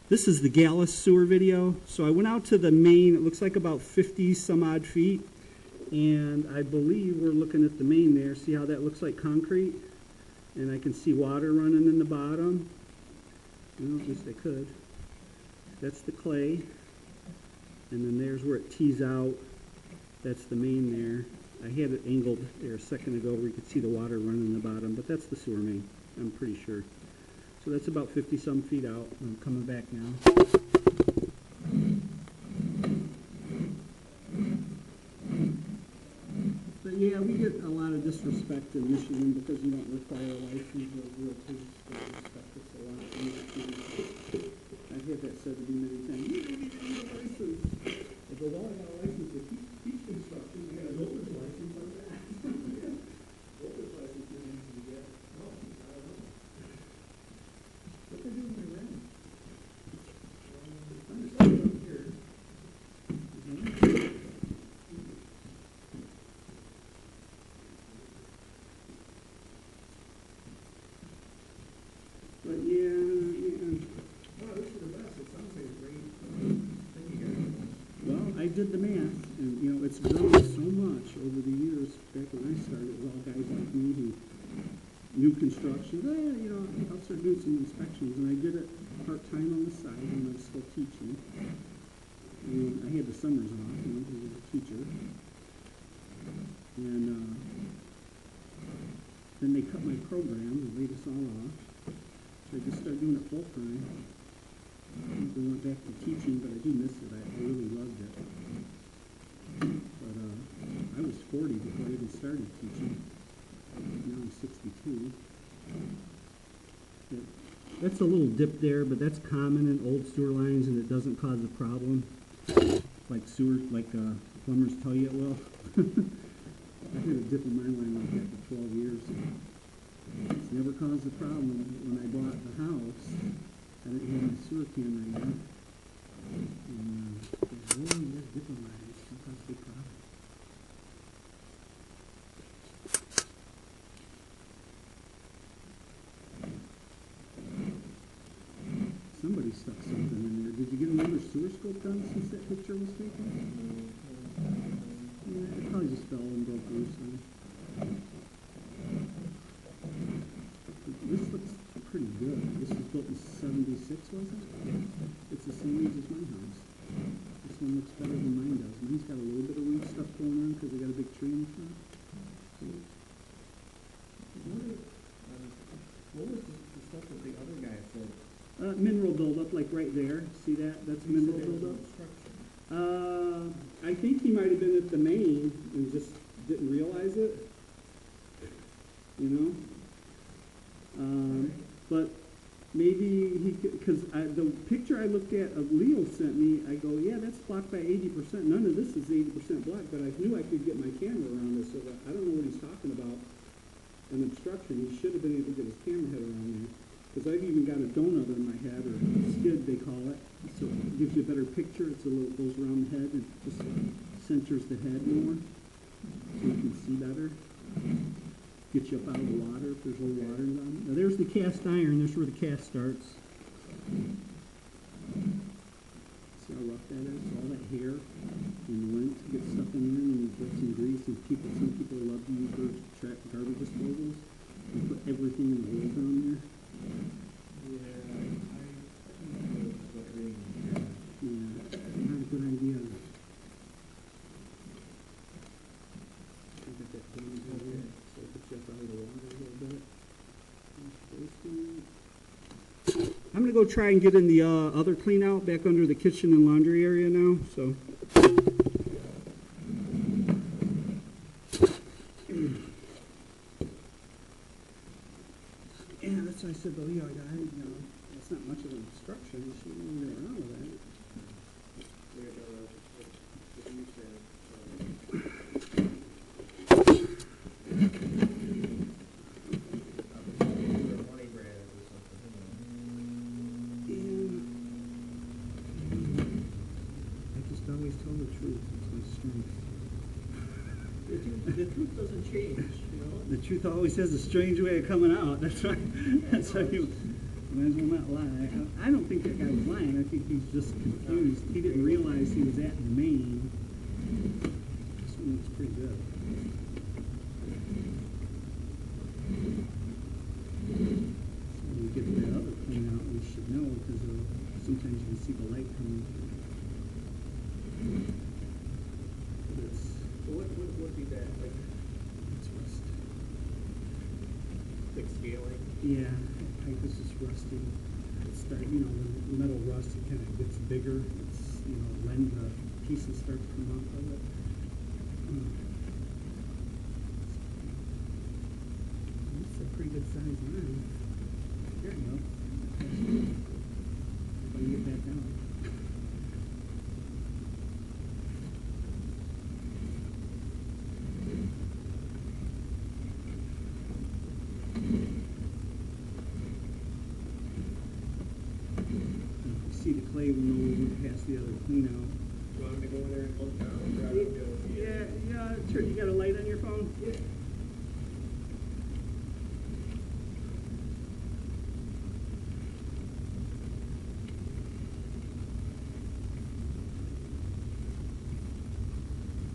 This is the Gallus sewer video. So I went out to the main, it looks like about 50 some odd feet. And I believe we're looking at the main there. See how that looks like concrete? And I can see water running in the bottom. Well, at least I could. That's the clay. And then there's where it tees out. That's the main there. I had it angled there a second ago where you could see the water running in the bottom, but that's the sewer main, I'm pretty sure. So that's about 50 some feet out. I'm coming back now. But yeah, we get a lot of disrespect in Michigan because you don't require a license or real police to respect us a lot. I've had that said to me many times. You don't need a license. I go, well, I got a license to teach construction. I got a builder's license on that. Builder's license is easy to get. No, I don't know. What they do when they rent? Understand up here. But yeah. Wow, this is the best. It sounds like a great thing you got. Well, I did the math, and you know, it's grown so much over the years. Back when I started, it was all guys like me who knew construction. You know, I'll start doing some inspections, and I did it part-time on the side when I was still teaching. And I had the summers off, you know, because I was a teacher. And then they cut my program and laid us all off. So I just started doing it full-time. I went back to teaching, but I do miss it. I really loved it. But I was 40 before I even started teaching. Now I'm 62. That's a little dip there, but that's common in old sewer lines, and it doesn't cause a problem. Like plumbers tell you it will. I had a dip in my line like that for 12 years. It's never caused a problem. When I bought the house, I didn't have my sewer can right now. And there's different lines. Don't cause a big problem. Somebody stuck something in there. Did you get another sewer scope done since that picture was taken? Yeah, it probably just fell and broke loose. This looks pretty good. This was built in 76, was it? Yeah. It's the same age as my house. This one looks better than mine does. Mine's got a little bit of weed stuff going on because they got a big tree in the front. What was the stuff that the other guy said? Mineral buildup, like right there. See that? That's mineral buildup. I think he might have been at the main and just didn't realize it. You know? But maybe he could, because the picture I looked at of Leo sent me, I go, yeah, that's blocked by 80%. None of this is 80% blocked, but I knew I could get my camera around this, so that I don't know what he's talking about. An obstruction. He should have been able to get his camera head around there. Because I've even got a donut on my head, or skid they call it. So it gives you a better picture. It's a little, goes around the head and just centers the head more, so you can see better. Get you up out of the water if there's low water on. Now there's the cast iron. There's where the cast starts. See how rough that is? All that hair and lint gets stuck in there, and you get some grease. And some people love to use those garbage disposals and put everything in the hole down there. Yeah, not a good idea. Get that down here, so it gets you up out of the water a little bit. I'm going to go try and get in the other clean out back under the kitchen and laundry area now. So. Yeah, that's what I said, but Leo, it's not much of an obstruction. You shouldn't get around with that. Always tell the truth. It's my strength. The truth doesn't change, you know. The truth always has a strange way of coming out. That's right. That's how you. Might as well not lie. I don't think that guy was lying. I think he's just confused. He didn't realize he was at the main. This one looks pretty good. So when we get that other clean out, we should know because sometimes you can see the light coming through. This, So what would be that, like, it's rust. like scaling? Yeah, I think this is rusty. It's when metal rust, it kind of gets bigger. It's, when the pieces start to come off of it. It's a pretty good size line. There you go. If I can get that down. See the clay, we know we went past the other clean out. You want me to go in there and look down? Or I would be able to see it? Yeah, sure. You got a light on your phone? Yeah.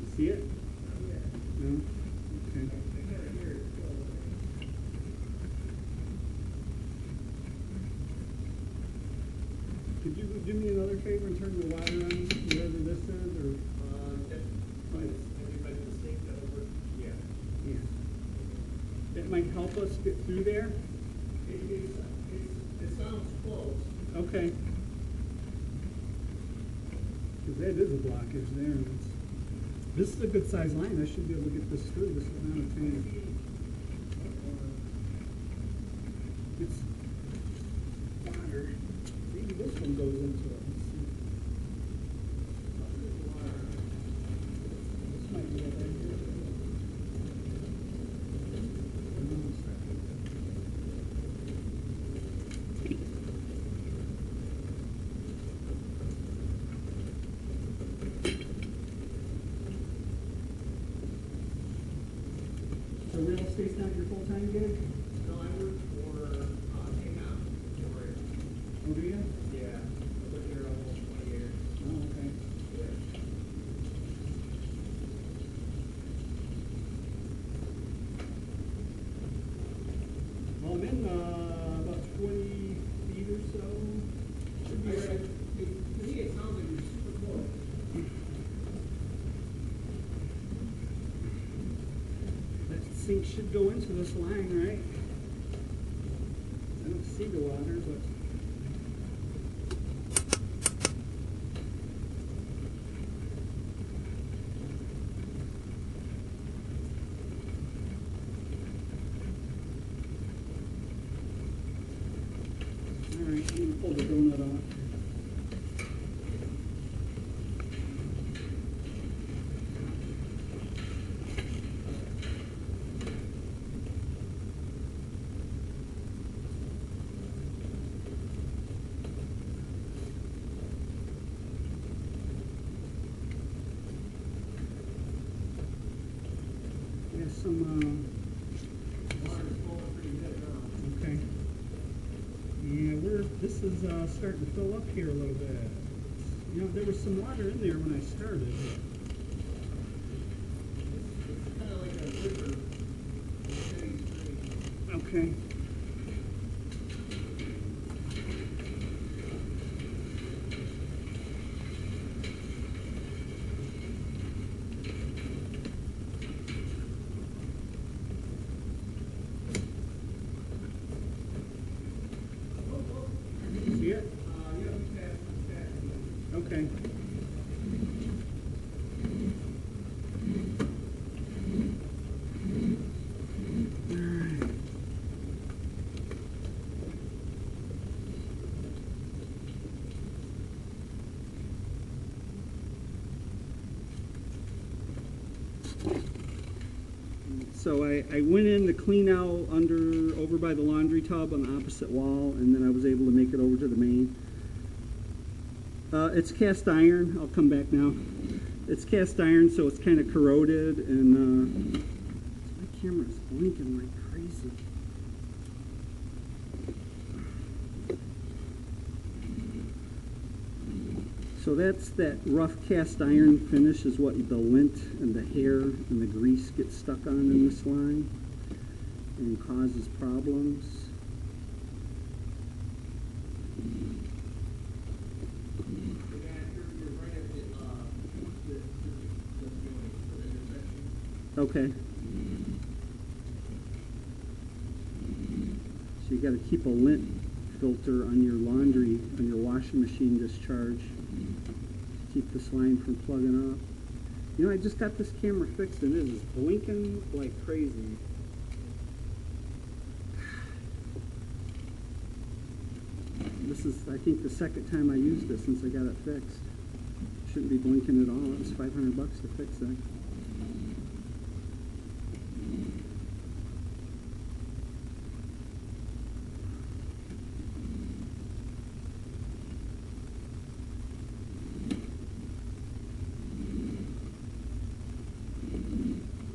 You see it? Oh, yeah. No? Okay. I gotta hear it go. Could you do me another favor and turn the water on, wherever this is, or? Everybody in the sink that'll work? Yeah. Yeah. That might help us get through there? It sounds close. Okay. Because that is a blockage there, and this is a good sized line. I should be able to get this through. This is not a tan. It's water. Maybe this one goes into it. Let's see. This might be it right here. So real estate's not your full-time gig? No, I work for, K-Con, Georgia. Oh, do you? Yeah, I've been here almost 20 years. Oh, okay. Yeah. Well, I'm in, about 20 feet or so. Should be right. To me, it sounds like you're super close. That sink should go into this line, right? I don't see the water, but. All right, I'm gonna pull the donut off. Yeah, some, Water's flowing pretty good now. okay. Yeah, this is starting to fill up here a little bit. There was some water in there when I started. It's kind of like a river. Steady stream. Okay. See it? Yeah, we passed. Okay. Alright. So I went in to clean out over by the laundry tub on the opposite wall, and then I was able to make it over to the main. It's cast iron. I'll come back now. It's cast iron, so it's kind of corroded, and my camera's blinking like crazy. So that's that rough cast iron finish is what the lint and the hair and the grease gets stuck on in this line and causes problems. You're right at the intersection. Okay. So you got to keep a lint filter on your laundry, on your washing machine discharge to keep this line from plugging up. You know, I just got this camera fixed and it is blinking like crazy. This is, I think, the second time I used this since I got it fixed. Shouldn't be blinking at all. It was $500 to fix that.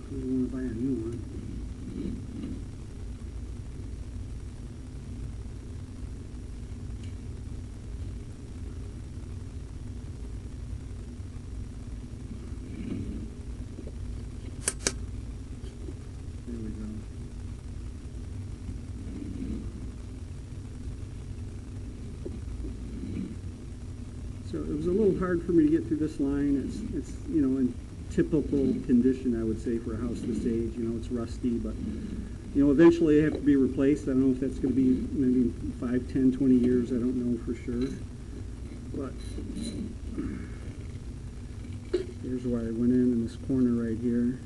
I want to buy a new one. There we go. So it was a little hard for me to get through this line. It's you know, in typical condition, I would say, for a house this age. You know, it's rusty, but you know, eventually it have to be replaced. I don't know if that's going to be maybe 5, 10, 20 years. I don't know for sure. But here's where I went in this corner right here.